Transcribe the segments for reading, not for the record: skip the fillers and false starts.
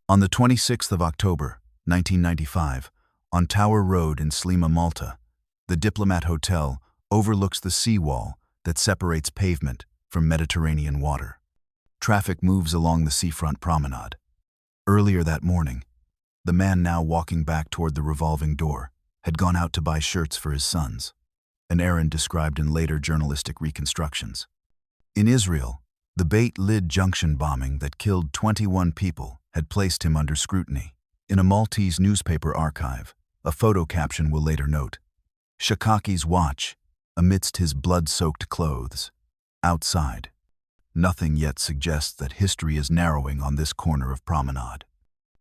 On the 26th of October, 1995, on Tower Road in Slima, Malta, the Diplomat Hotel overlooks the seawall that separates pavement from Mediterranean water. Traffic moves along the seafront promenade. Earlier that morning, the man now walking back toward the revolving door had gone out to buy shirts for his sons, an errand described in later journalistic reconstructions. In Israel, the Beit Lid junction bombing that killed 21 people had placed him under scrutiny. In a Maltese newspaper archive, a photo caption will later note, "Shakaki's watch, amidst his blood-soaked clothes. Outside." Nothing yet suggests that history is narrowing on this corner of promenade.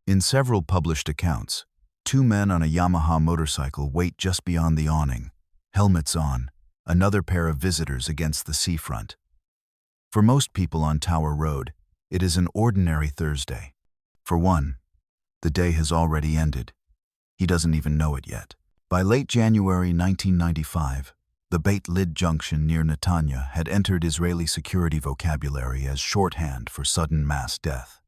In several published accounts, two men on a Yamaha motorcycle wait just beyond the awning, helmets on, another pair of visitors against the seafront. For most people on Tower Road, it is an ordinary Thursday. For one, the day has already ended. He doesn't even know it yet. By late January 1995, the Beit Lid junction near Netanya had entered Israeli security vocabulary as shorthand for sudden mass death.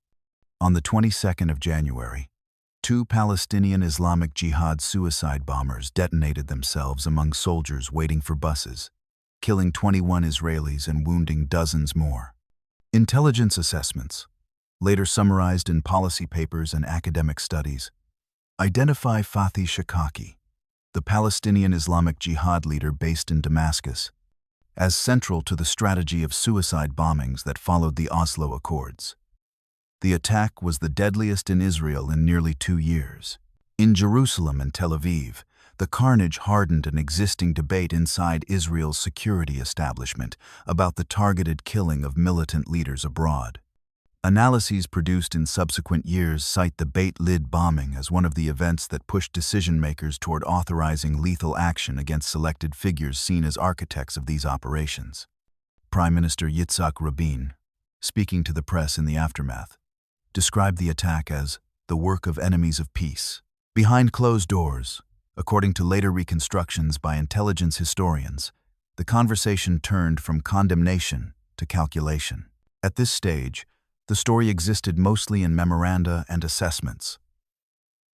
On the 22nd of January, two Palestinian Islamic Jihad suicide bombers detonated themselves among soldiers waiting for buses, killing 21 Israelis and wounding dozens more. Intelligence assessments, later summarized in policy papers and academic studies, identify Fathi Shakaki, the Palestinian Islamic Jihad leader based in Damascus, as central to the strategy of suicide bombings that followed the Oslo Accords. The attack was the deadliest in Israel in nearly 2 years. In Jerusalem and Tel Aviv, the carnage hardened an existing debate inside Israel's security establishment about the targeted killing of militant leaders abroad. Analyses produced in subsequent years cite the Beit Lid bombing as one of the events that pushed decision-makers toward authorizing lethal action against selected figures seen as architects of these operations. Prime Minister Yitzhak Rabin, speaking to the press in the aftermath, described the attack as the work of enemies of peace. Behind closed doors, according to later reconstructions by intelligence historians, the conversation turned from condemnation to calculation. At this stage, the story existed mostly in memoranda and assessments.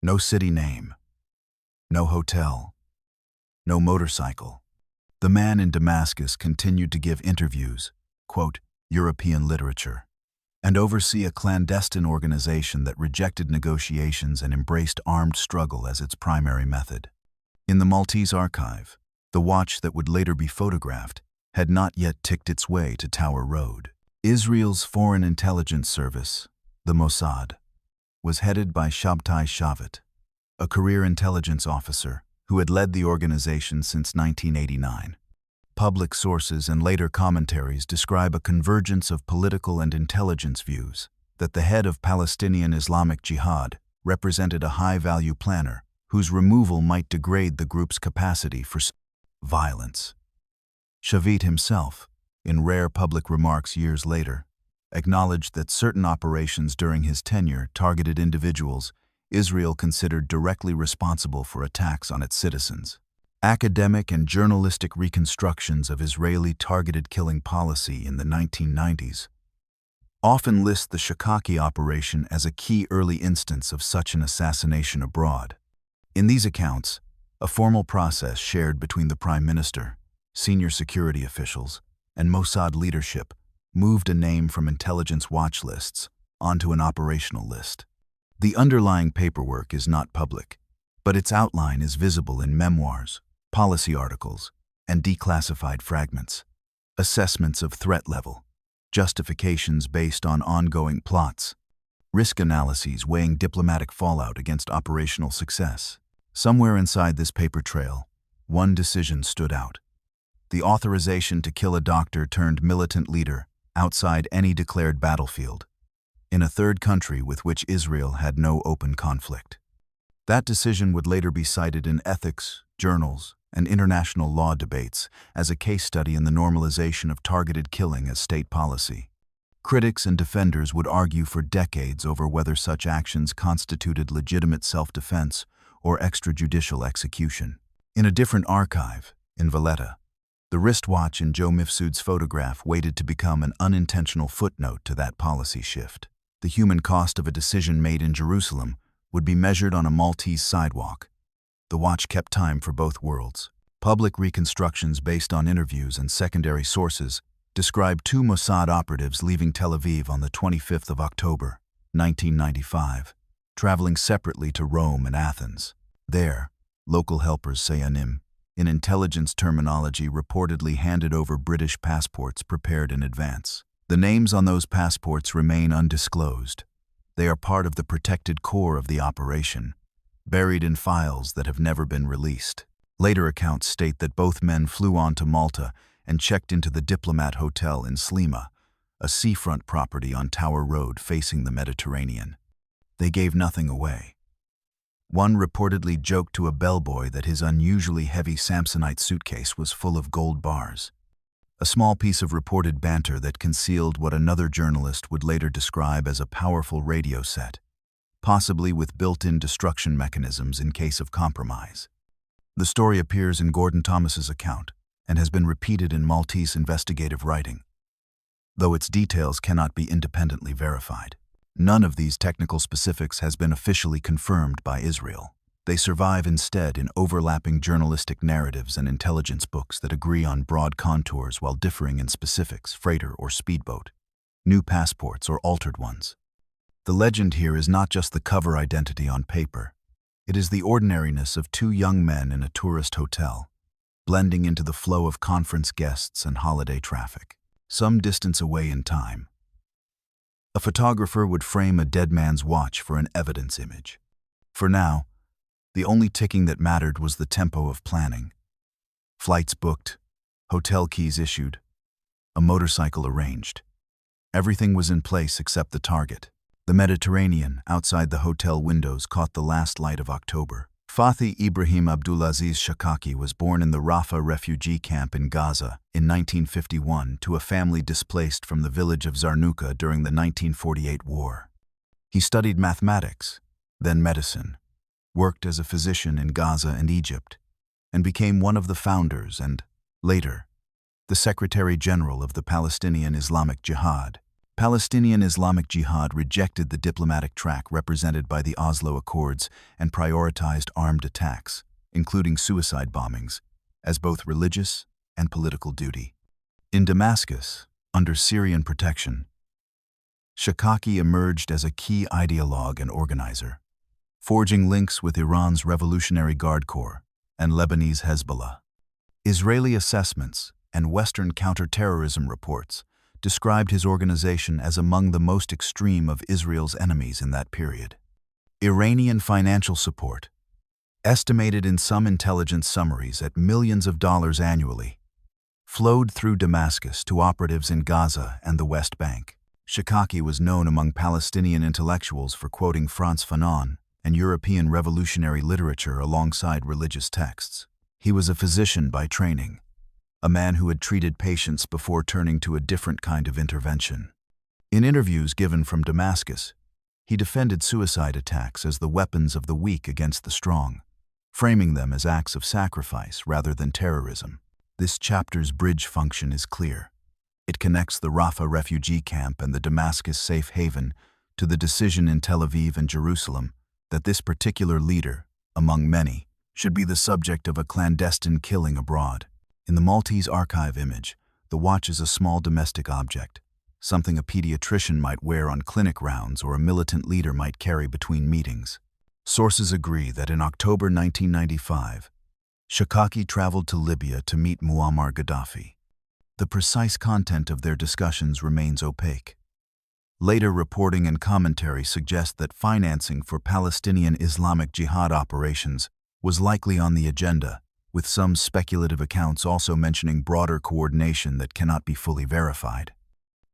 No city name, no hotel, no motorcycle. The man in Damascus continued to give interviews, quote, European literature, and oversee a clandestine organization that rejected negotiations and embraced armed struggle as its primary method. In the Maltese archive, the watch that would later be photographed had not yet ticked its way to Tower Road. Israel's Foreign Intelligence Service, the Mossad, was headed by Shabtai Shavat, a career intelligence officer who had led the organization since 1989. Public sources and later commentaries describe a convergence of political and intelligence views that the head of Palestinian Islamic Jihad represented a high-value planner whose removal might degrade the group's capacity for violence. Shavat himself, in rare public remarks years later, acknowledged that certain operations during his tenure targeted individuals Israel considered directly responsible for attacks on its citizens. Academic and journalistic reconstructions of Israeli targeted killing policy in the 1990s often list the Shakaki operation as a key early instance of such an assassination abroad. In these accounts, a formal process shared between the Prime Minister, senior security officials, and Mossad leadership moved a name from intelligence watch lists onto an operational list. The underlying paperwork is not public, but its outline is visible in memoirs, policy articles, and declassified fragments, assessments of threat level, justifications based on ongoing plots, risk analyses weighing diplomatic fallout against operational success. Somewhere inside this paper trail, one decision stood out: the authorization to kill a doctor turned militant leader outside any declared battlefield, in a third country with which Israel had no open conflict. That decision would later be cited in ethics, journals, and international law debates as a case study in the normalization of targeted killing as state policy. Critics and defenders would argue for decades over whether such actions constituted legitimate self-defense or extrajudicial execution. In a different archive, in Valletta, the wristwatch in Joe Mifsud's photograph waited to become an unintentional footnote to that policy shift. The human cost of a decision made in Jerusalem would be measured on a Maltese sidewalk. The watch kept time for both worlds. Public reconstructions based on interviews and secondary sources describe two Mossad operatives leaving Tel Aviv on the 25th of October, 1995, traveling separately to Rome and Athens. There, local helpers say Anim, in intelligence terminology, reportedly handed over British passports prepared in advance. The names on those passports remain undisclosed. They are part of the protected core of the operation, buried in files that have never been released. Later accounts state that both men flew on to Malta and checked into the Diplomat Hotel in Slima, a seafront property on Tower Road facing the Mediterranean. They gave nothing away. One reportedly joked to a bellboy that his unusually heavy Samsonite suitcase was full of gold bars, a small piece of reported banter that concealed what another journalist would later describe as a powerful radio set, possibly with built-in destruction mechanisms in case of compromise. The story appears in Gordon Thomas's account and has been repeated in Maltese investigative writing, though its details cannot be independently verified. None of these technical specifics has been officially confirmed by Israel. They survive instead in overlapping journalistic narratives and intelligence books that agree on broad contours while differing in specifics, freighter or speedboat, new passports or altered ones. The legend here is not just the cover identity on paper. It is the ordinariness of two young men in a tourist hotel, blending into the flow of conference guests and holiday traffic, some distance away in time. A photographer would frame a dead man's watch for an evidence image. For now, the only ticking that mattered was the tempo of planning. Flights booked, hotel keys issued, a motorcycle arranged. Everything was in place except the target. The Mediterranean, outside the hotel windows, caught the last light of October. Fathi Ibrahim Abdulaziz Shakaki was born in the Rafah refugee camp in Gaza in 1951 to a family displaced from the village of Zarnuka during the 1948 war. He studied mathematics, then medicine, worked as a physician in Gaza and Egypt, and became one of the founders and, later, the Secretary General of the Palestinian Islamic Jihad. Palestinian Islamic Jihad rejected the diplomatic track represented by the Oslo Accords and prioritized armed attacks, including suicide bombings, as both religious and political duty. In Damascus, under Syrian protection, Shakaki emerged as a key ideologue and organizer, forging links with Iran's Revolutionary Guard Corps and Lebanese Hezbollah. Israeli assessments and Western counterterrorism reports described his organization as among the most extreme of Israel's enemies in that period. Iranian financial support, estimated in some intelligence summaries at millions of dollars annually, flowed through Damascus to operatives in Gaza and the West Bank. Shakaki was known among Palestinian intellectuals for quoting Frantz Fanon and European revolutionary literature alongside religious texts. He was a physician by training, a man who had treated patients before turning to a different kind of intervention. In interviews given from Damascus, he defended suicide attacks as the weapons of the weak against the strong, framing them as acts of sacrifice rather than terrorism. This chapter's bridge function is clear. It connects the Rafah refugee camp and the Damascus safe haven to the decision in Tel Aviv and Jerusalem that this particular leader, among many, should be the subject of a clandestine killing abroad. In the Maltese archive image, the watch is a small domestic object, something a pediatrician might wear on clinic rounds or a militant leader might carry between meetings. Sources agree that in October 1995, Shakaki traveled to Libya to meet Muammar Gaddafi. The precise content of their discussions remains opaque. Later reporting and commentary suggest that financing for Palestinian Islamic Jihad operations was likely on the agenda, with some speculative accounts also mentioning broader coordination that cannot be fully verified.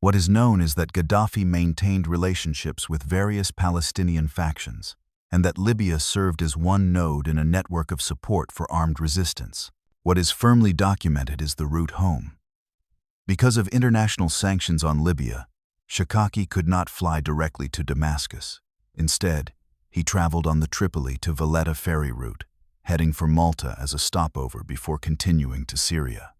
What is known is that Gaddafi maintained relationships with various Palestinian factions, and that Libya served as one node in a network of support for armed resistance. What is firmly documented is the route home. Because of international sanctions on Libya, Shakaki could not fly directly to Damascus. Instead, he traveled on the Tripoli to Valletta ferry route, heading for Malta as a stopover before continuing to Syria.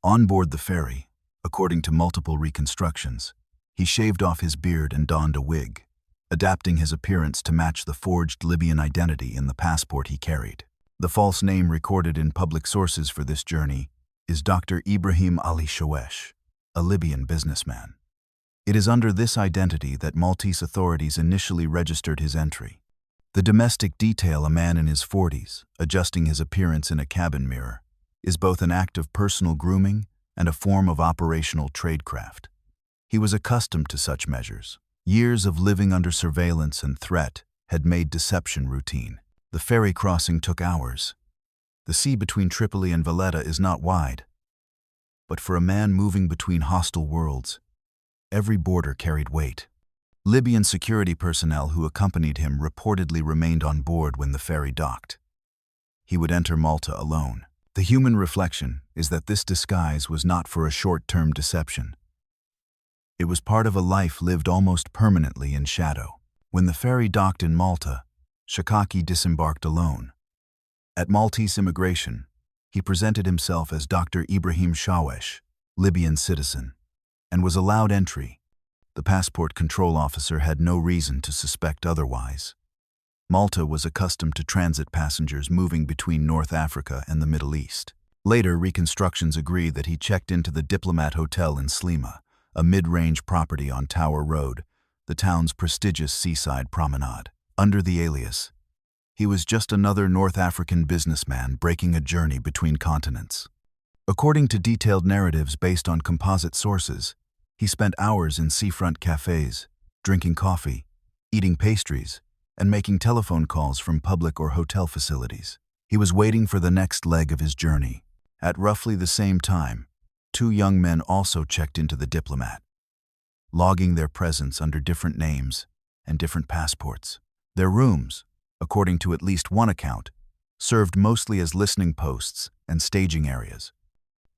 On board the ferry, according to multiple reconstructions, he shaved off his beard and donned a wig, adapting his appearance to match the forged Libyan identity in the passport he carried. The false name recorded in public sources for this journey is Dr. Ibrahim Ali Showesh, a Libyan businessman. It is under this identity that Maltese authorities initially registered his entry. The domestic detail, a man in his 40s, adjusting his appearance in a cabin mirror, is both an act of personal grooming and a form of operational tradecraft. He was accustomed to such measures. Years of living under surveillance and threat had made deception routine. The ferry crossing took hours. The sea between Tripoli and Valletta is not wide. But for a man moving between hostile worlds, every border carried weight. Libyan security personnel who accompanied him reportedly remained on board when the ferry docked. He would enter Malta alone. The human reflection is that this disguise was not for a short-term deception. It was part of a life lived almost permanently in shadow. When the ferry docked in Malta, Shakaki disembarked alone. At Maltese immigration, he presented himself as Dr. Ibrahim Showesh, Libyan citizen, and was allowed entry. The passport control officer had no reason to suspect otherwise. Malta was accustomed to transit passengers moving between North Africa and the Middle East. Later, reconstructions agree that he checked into the Diplomat Hotel in Slima, a mid-range property on Tower Road, the town's prestigious seaside promenade. Under the alias, he was just another North African businessman breaking a journey between continents. According to detailed narratives based on composite sources, he spent hours in seafront cafes, drinking coffee, eating pastries, and making telephone calls from public or hotel facilities. He was waiting for the next leg of his journey. At roughly the same time, two young men also checked into the Diplomat, logging their presence under different names and different passports. Their rooms, according to at least one account, served mostly as listening posts and staging areas.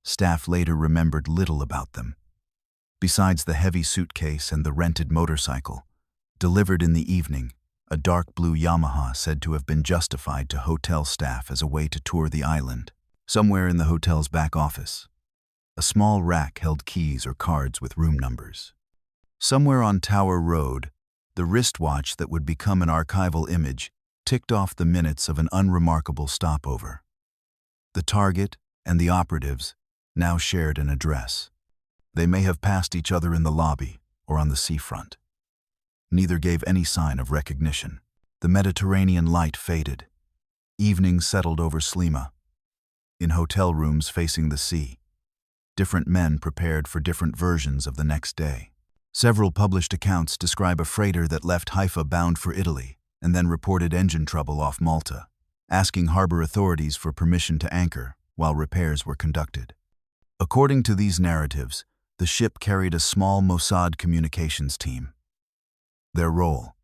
Staff later remembered little about them. Besides the heavy suitcase and the rented motorcycle, delivered in the evening, a dark blue Yamaha said to have been justified to hotel staff as a way to tour the island. Somewhere in the hotel's back office, a small rack held keys or cards with room numbers. Somewhere on Tower Road, the wristwatch that would become an archival image ticked off the minutes of an unremarkable stopover. The target and the operatives now shared an address. They may have passed each other in the lobby or on the seafront. Neither gave any sign of recognition. The Mediterranean light faded. Evening settled over Slima. In hotel rooms facing the sea, different men prepared for different versions of the next day. Several published accounts describe a freighter that left Haifa bound for Italy and then reported engine trouble off Malta, asking harbor authorities for permission to anchor while repairs were conducted. According to these narratives, the ship carried a small Mossad communications team. Their role: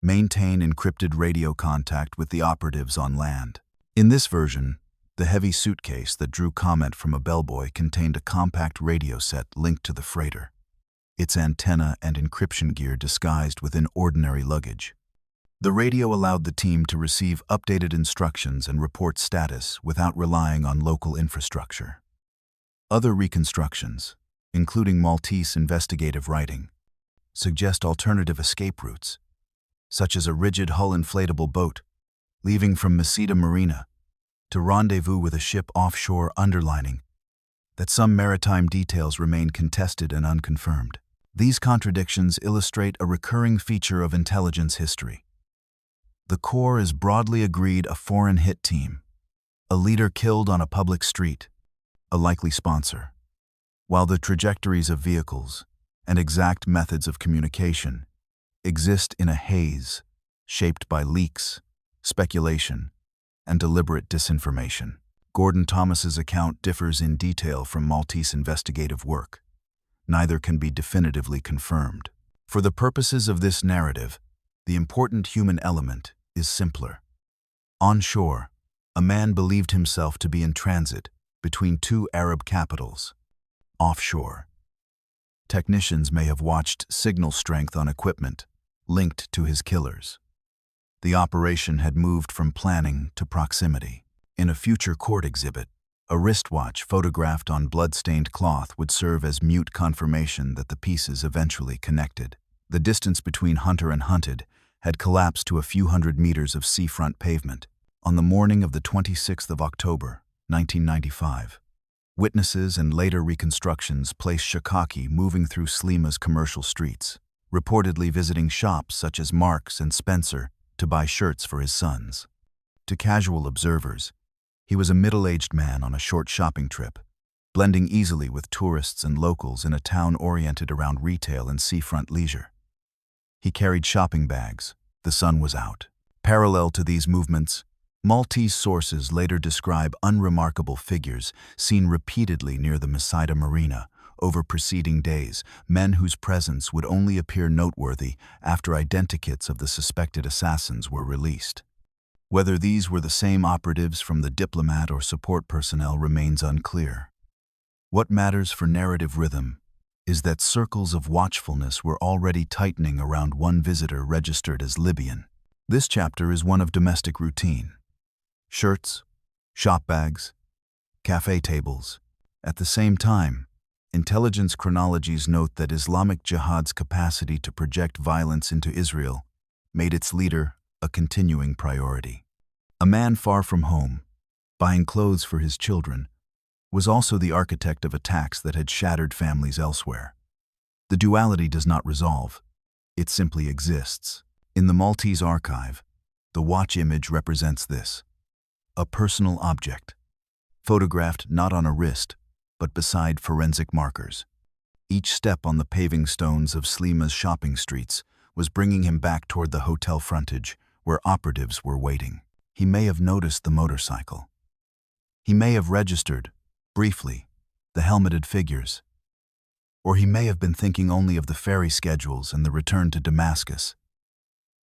maintain encrypted radio contact with the operatives on land. In this version, the heavy suitcase that drew comment from a bellboy contained a compact radio set linked to the freighter, its antenna and encryption gear disguised within ordinary luggage. The radio allowed the team to receive updated instructions and report status without relying on local infrastructure. Other reconstructions, including Maltese investigative writing, suggest alternative escape routes, such as a rigid hull inflatable boat leaving from Mossad Marina to rendezvous with a ship offshore, underlining that some maritime details remain contested and unconfirmed. These contradictions illustrate a recurring feature of intelligence history. The core is broadly agreed a foreign hit team, a leader killed on a public street, a likely sponsor, while the trajectories of vehicles and exact methods of communication exist in a haze shaped by leaks, speculation, and deliberate disinformation. Gordon Thomas's account differs in detail from Maltese investigative work. Neither can be definitively confirmed. For the purposes of this narrative, the important human element is simpler. On shore, a man believed himself to be in transit between two Arab capitals. Offshore, technicians may have watched signal strength on equipment linked to his killers. The operation had moved from planning to proximity. In a future court exhibit, a wristwatch photographed on blood-stained cloth would serve as mute confirmation that the pieces eventually connected. The distance between hunter and hunted had collapsed to a few hundred meters of seafront pavement. On the morning of the 26th of October, 1995, witnesses and later reconstructions placed Shakaki moving through Slima's commercial streets, reportedly visiting shops such as Marks and Spencer to buy shirts for his sons. To casual observers, he was a middle-aged man on a short shopping trip, blending easily with tourists and locals in a town oriented around retail and seafront leisure. He carried shopping bags. The sun was out. Parallel to these movements, Maltese sources later describe unremarkable figures seen repeatedly near the Mossad marina over preceding days, men whose presence would only appear noteworthy after identikits of the suspected assassins were released. Whether these were the same operatives from the diplomat or support personnel remains unclear. What matters for narrative rhythm is that circles of watchfulness were already tightening around one visitor registered as Libyan. This chapter is one of domestic routine. Shirts, shop bags, cafe tables. At the same time, intelligence chronologies note that Islamic Jihad's capacity to project violence into Israel made its leader a continuing priority. A man far from home, buying clothes for his children, was also the architect of attacks that had shattered families elsewhere. The duality does not resolve, it simply exists. In the Maltese archive, the watch image represents this: a personal object, photographed not on a wrist, but beside forensic markers. Each step on the paving stones of Slima's shopping streets was bringing him back toward the hotel frontage where operatives were waiting. He may have noticed the motorcycle. He may have registered, briefly, the helmeted figures. Or he may have been thinking only of the ferry schedules and the return to Damascus.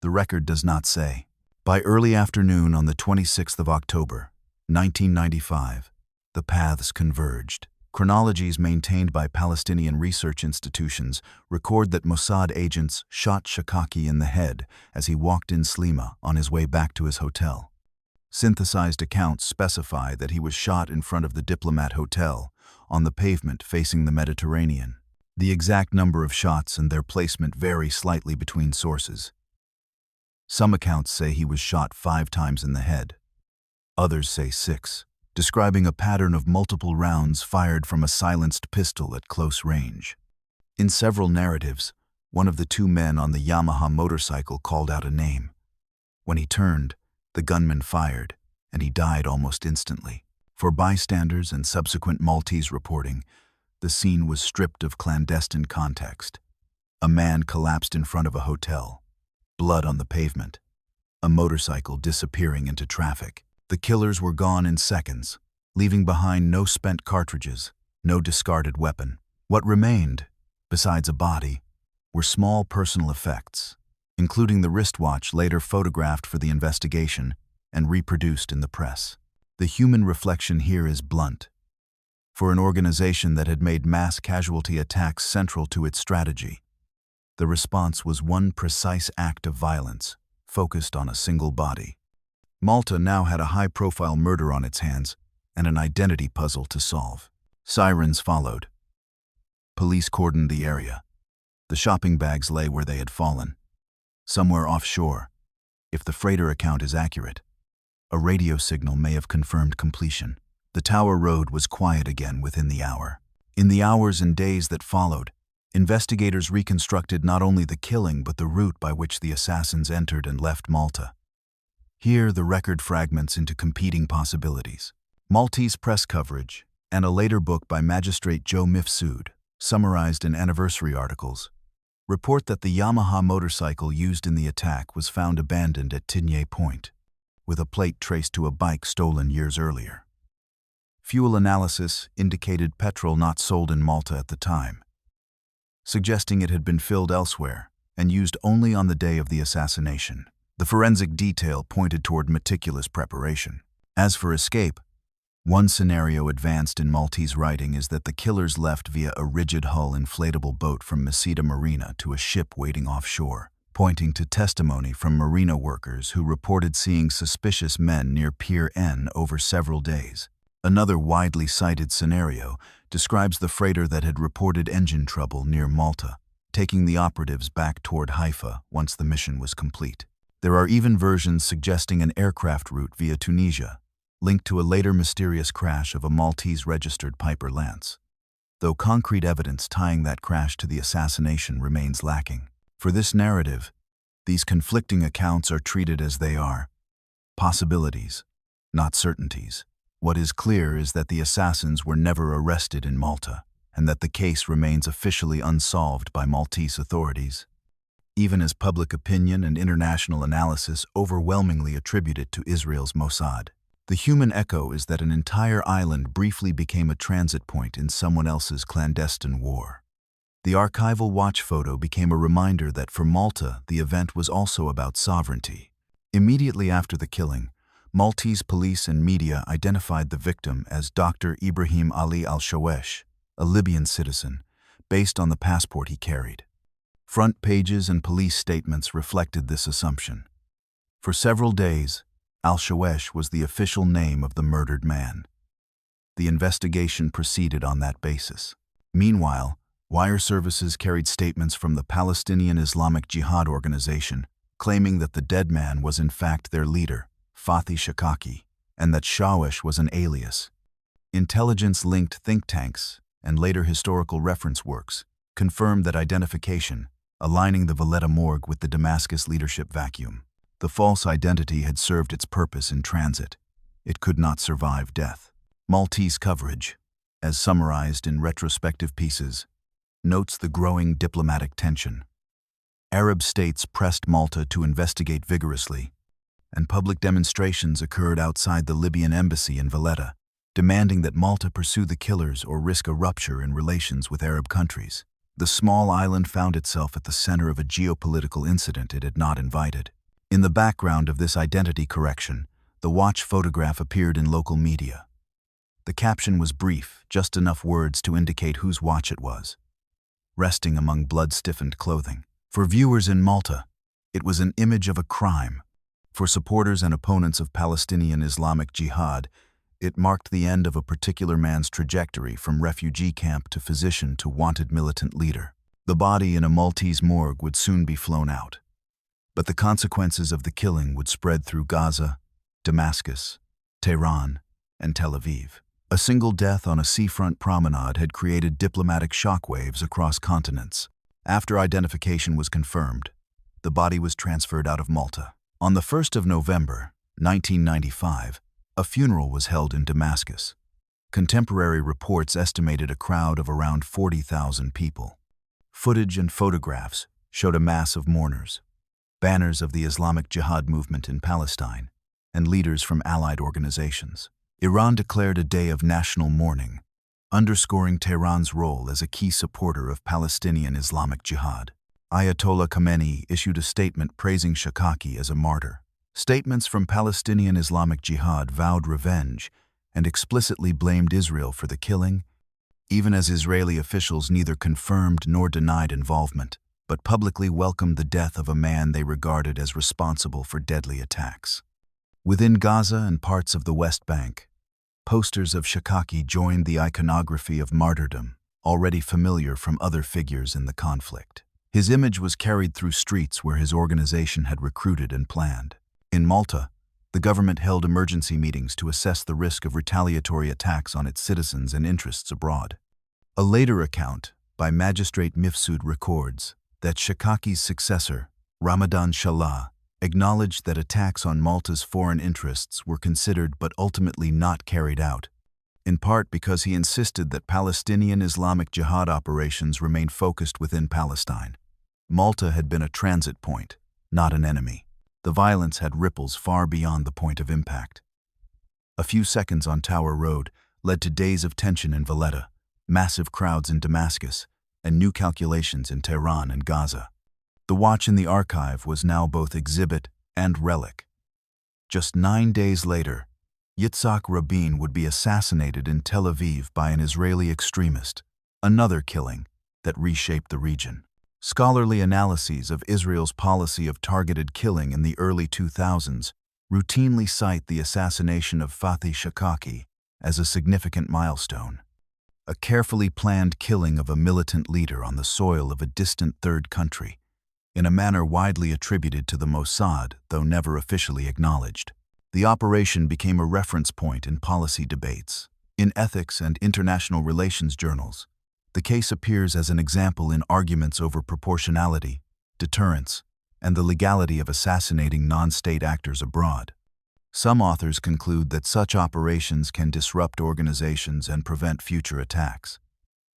The record does not say. By early afternoon on the 26th of October, 1995, the paths converged. Chronologies maintained by Palestinian research institutions record that Mossad agents shot Shakaki in the head as he walked in Slima on his way back to his hotel. Synthesized accounts specify that he was shot in front of the Diplomat Hotel, on the pavement facing the Mediterranean. The exact number of shots and their placement vary slightly between sources. Some accounts say he was shot 5 times in the head. Others say 6, describing a pattern of multiple rounds fired from a silenced pistol at close range. In several narratives, one of the 2 men on the Yamaha motorcycle called out a name. When he turned, the gunman fired, and he died almost instantly. For bystanders and subsequent Maltese reporting, the scene was stripped of clandestine context. A man collapsed in front of a hotel, blood on the pavement, a motorcycle disappearing into traffic. The killers were gone in seconds, leaving behind no spent cartridges, no discarded weapon. What remained, besides a body, were small personal effects, including the wristwatch later photographed for the investigation and reproduced in the press. The human reflection here is blunt. For an organization that had made mass casualty attacks central to its strategy, the response was one precise act of violence, focused on a single body. Malta now had a high-profile murder on its hands and an identity puzzle to solve. Sirens followed. Police cordoned the area. The shopping bags lay where they had fallen, somewhere offshore. If the freighter account is accurate, a radio signal may have confirmed completion. The Tower Road was quiet again within the hour. In the hours and days that followed, investigators reconstructed not only the killing but the route by which the assassins entered and left Malta. Here, the record fragments into competing possibilities. Maltese press coverage and a later book by Magistrate Joe Mifsud, summarized in anniversary articles, report that the Yamaha motorcycle used in the attack was found abandoned at Tigné Point, with a plate traced to a bike stolen years earlier. Fuel analysis indicated petrol not sold in Malta at the time, suggesting it had been filled elsewhere and used only on the day of the assassination. The forensic detail pointed toward meticulous preparation. As for escape, one scenario advanced in Maltese writing is that the killers left via a rigid-hull inflatable boat from Mossad Marina to a ship waiting offshore, pointing to testimony from marina workers who reported seeing suspicious men near Pier N over several days. Another widely cited scenario describes the freighter that had reported engine trouble near Malta, taking the operatives back toward Haifa once the mission was complete. There are even versions suggesting an aircraft route via Tunisia, linked to a later mysterious crash of a Maltese-registered Piper Lance, though concrete evidence tying that crash to the assassination remains lacking. For this narrative, these conflicting accounts are treated as they are, possibilities, not certainties. What is clear is that the assassins were never arrested in Malta, and that the case remains officially unsolved by Maltese authorities, even as public opinion and international analysis overwhelmingly attribute it to Israel's Mossad. The human echo is that an entire island briefly became a transit point in someone else's clandestine war. The archival watch photo became a reminder that for Malta, the event was also about sovereignty. Immediately after the killing, Maltese police and media identified the victim as Dr. Ibrahim Ali al-Shawesh, a Libyan citizen, based on the passport he carried. Front pages and police statements reflected this assumption. For several days, al-Shawesh was the official name of the murdered man. The investigation proceeded on that basis. Meanwhile, wire services carried statements from the Palestinian Islamic Jihad organization claiming that the dead man was in fact their leader, Fathi Shakaki, and that Shawesh was an alias. Intelligence-linked think tanks and later historical reference works confirmed that identification, aligning the Valletta morgue with the Damascus leadership vacuum. The false identity had served its purpose in transit. It could not survive death. Maltese coverage, as summarized in retrospective pieces, notes the growing diplomatic tension. Arab states pressed Malta to investigate vigorously, and public demonstrations occurred outside the Libyan embassy in Valletta, demanding that Malta pursue the killers or risk a rupture in relations with Arab countries. The small island found itself at the center of a geopolitical incident it had not invited. In the background of this identity correction, the watch photograph appeared in local media. The caption was brief, just enough words to indicate whose watch it was. Resting among blood-stiffened clothing. For viewers in Malta, it was an image of a crime. For supporters and opponents of Palestinian Islamic Jihad, it marked the end of a particular man's trajectory from refugee camp to physician to wanted militant leader. The body in a Maltese morgue would soon be flown out. But the consequences of the killing would spread through Gaza, Damascus, Tehran, and Tel Aviv. A single death on a seafront promenade had created diplomatic shockwaves across continents. After identification was confirmed, the body was transferred out of Malta. On the 1st of November, 1995, a funeral was held in Damascus. Contemporary reports estimated a crowd of around 40,000 people. Footage and photographs showed a mass of mourners, banners of the Islamic Jihad movement in Palestine, and leaders from allied organizations. Iran declared a day of national mourning, underscoring Tehran's role as a key supporter of Palestinian Islamic Jihad. Ayatollah Khamenei issued a statement praising Shakaki as a martyr. Statements from Palestinian Islamic Jihad vowed revenge and explicitly blamed Israel for the killing, even as Israeli officials neither confirmed nor denied involvement, but publicly welcomed the death of a man they regarded as responsible for deadly attacks. Within Gaza and parts of the West Bank, posters of Shakaki joined the iconography of martyrdom, already familiar from other figures in the conflict. His image was carried through streets where his organization had recruited and planned. In Malta, the government held emergency meetings to assess the risk of retaliatory attacks on its citizens and interests abroad. A later account by Magistrate Mifsud records that Shakaki's successor, Ramadan Shalah, acknowledged that attacks on Malta's foreign interests were considered but ultimately not carried out, in part because he insisted that Palestinian Islamic Jihad operations remain focused within Palestine. Malta had been a transit point, not an enemy. The violence had ripples far beyond the point of impact. A few seconds on Tower Road led to days of tension in Valletta, massive crowds in Damascus, and new calculations in Tehran and Gaza. The watch in the archive was now both exhibit and relic. Just 9 days later, Yitzhak Rabin would be assassinated in Tel Aviv by an Israeli extremist, another killing that reshaped the region. Scholarly analyses of Israel's policy of targeted killing in the early 2000s routinely cite the assassination of Fathi Shakaki as a significant milestone. a carefully planned killing of a militant leader on the soil of a distant third country, in a manner widely attributed to the Mossad, though never officially acknowledged. The operation became a reference point in policy debates. In ethics and international relations journals, the case appears as an example in arguments over proportionality, deterrence, and the legality of assassinating non-state actors abroad. Some authors conclude that such operations can disrupt organizations and prevent future attacks.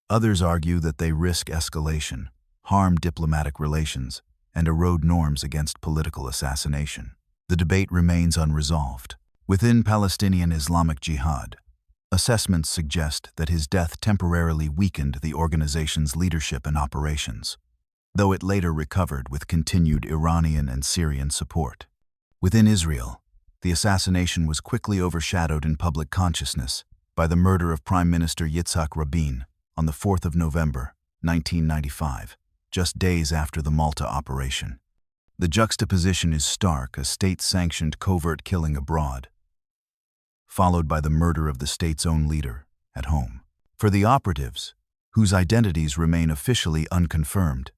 Others argue that they risk escalation, harm diplomatic relations, and erode norms against political assassination. The debate remains unresolved. Within Palestinian Islamic Jihad, assessments suggest that his death temporarily weakened the organization's leadership and operations, though it later recovered with continued Iranian and Syrian support. Within Israel, the assassination was quickly overshadowed in public consciousness by the murder of Prime Minister Yitzhak Rabin on the 4th of November, 1995, just days after the Malta operation. The juxtaposition is stark: a state-sanctioned covert killing abroad, followed by the murder of the state's own leader at home. For the operatives, whose identities remain officially unconfirmed,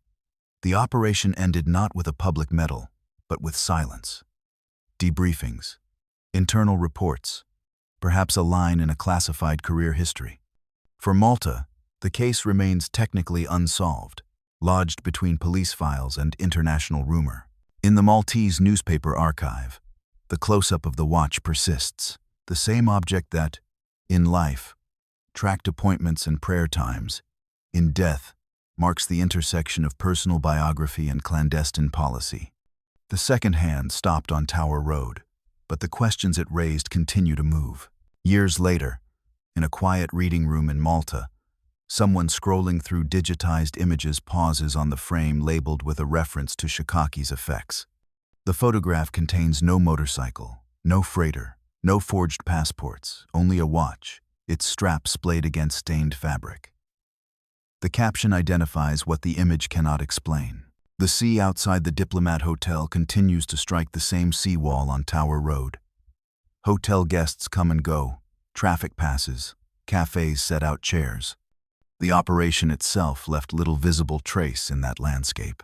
the operation ended not with a public medal, but with silence. Debriefings, internal reports, perhaps a line in a classified career history. For Malta, the case remains technically unsolved, lodged between police files and international rumor. In the Maltese newspaper archive, the close-up of the watch persists, the same object that, in life, tracked appointments and prayer times, in death, marks the intersection of personal biography and clandestine policy. The second hand stopped on Tower Road, but the questions it raised continue to move. Years later, in a quiet reading room in Malta, someone scrolling through digitized images pauses on the frame labeled with a reference to Shakaki's effects. The photograph contains no motorcycle, no freighter, no forged passports, only a watch, its strap splayed against stained fabric. The caption identifies what the image cannot explain. The sea outside the Diplomat Hotel continues to strike the same seawall on Tower Road. Hotel guests come and go, traffic passes, cafes set out chairs. The operation itself left little visible trace in that landscape.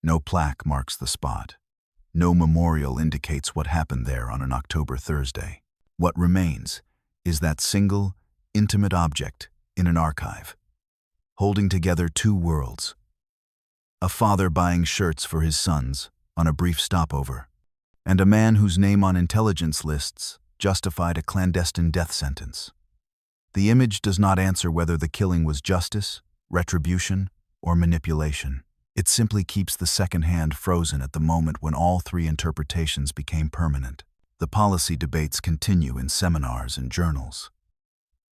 No plaque marks the spot. No memorial indicates what happened there on an October Thursday. What remains is that single, intimate object in an archive, holding together two worlds. A father buying shirts for his sons on a brief stopover, and a man whose name on intelligence lists justified a clandestine death sentence. The image does not answer whether the killing was justice, retribution, or manipulation. It simply keeps the second hand frozen at the moment when all three interpretations became permanent. The policy debates continue in seminars and journals.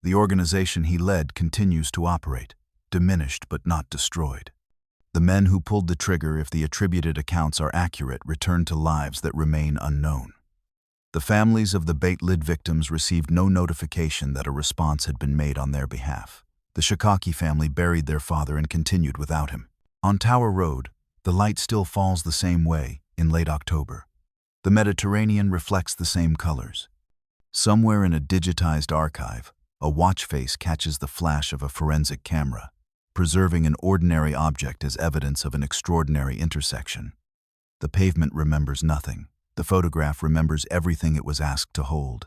The organization he led continues to operate, diminished but not destroyed. The men who pulled the trigger, if the attributed accounts are accurate, return to lives that remain unknown. The families of the Beit-Lid victims received no notification that a response had been made on their behalf. The Shakaki family buried their father and continued without him. On Tower Road, the light still falls the same way in late October. The Mediterranean reflects the same colors. Somewhere in a digitized archive, a watch face catches the flash of a forensic camera, preserving an ordinary object as evidence of an extraordinary intersection. The pavement remembers nothing. The photograph remembers everything it was asked to hold.